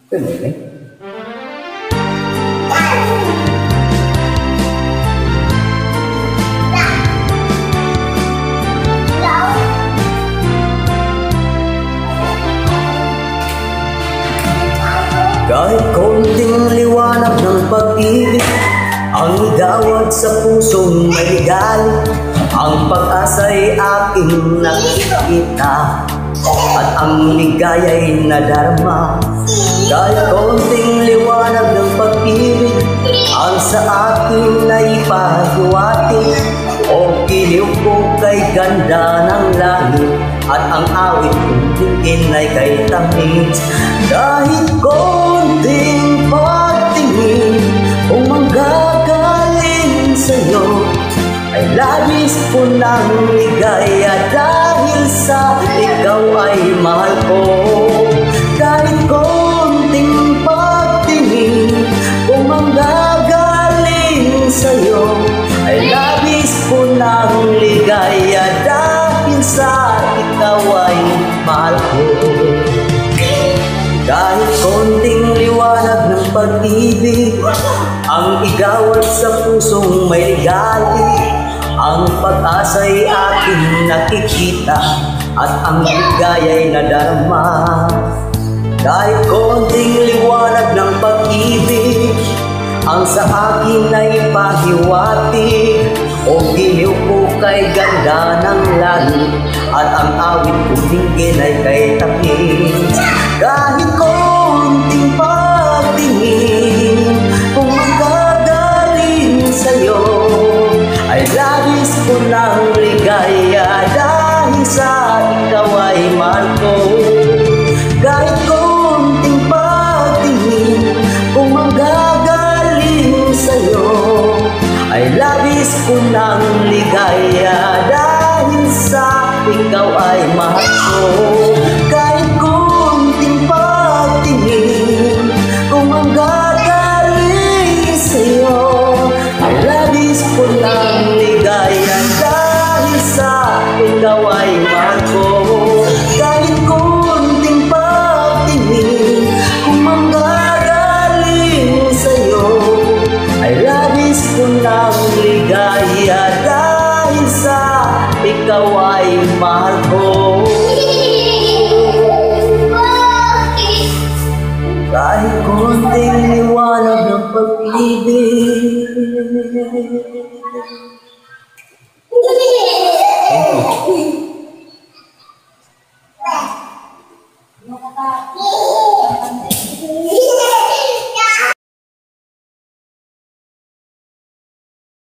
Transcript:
Pwede. Kahit konting liwanag ng pag-ibig ang igawad sa pusong may galit, ang pag-asa'y aking nakikita at ang ligaya'y nadarama. Kahit konting liwanag ng pag-ibig ang sa akin naipahiwatig, o giliw ko kay ganda ng langit at ang awit kong tingin ay kay tamis. Kahit konting pagtingin kung manggagaling sa'yo ay labis ko ng ligaya dahil sa ikaw ay mahal ko. Kahit konting pagtingin kung manggagaling sa'yo ay labis ko ng ligaya dahil sa ikaw ay mahal ko. Kahit konting liwanag ng pag-ibig ang igawad sa pusong may ligali, ang pag-asa'y aking nakikita at ang ligaya'y nadarama. Kahit konting liwanag ng pag-ibig ang sa akin ay pahiwatig, o giliw ko kay ganda ng langit at ang awit kong tingin ay kay tamis. Kahit konting pagtingin kung magagaling sa'yo ay labis ko ng ligaya dahil sa ikaw ay mahal ko. Kahit konting pagtingin kung magagaling sa'yo ay labis ko ng ligaya dahil sa ikaw ay mahal ko. Kahit konting pagtingin kung manggagaling sa'yo ay labis ko ng ligaya dahil sa ikaw ay mahal ko. Kahit konting pagtingin kung manggagaling sa'yo ay labis ko ng ligaya dahil sa ikaw ay mahal ko. Kahit konting liwanag ng pag-ibig. Thank you.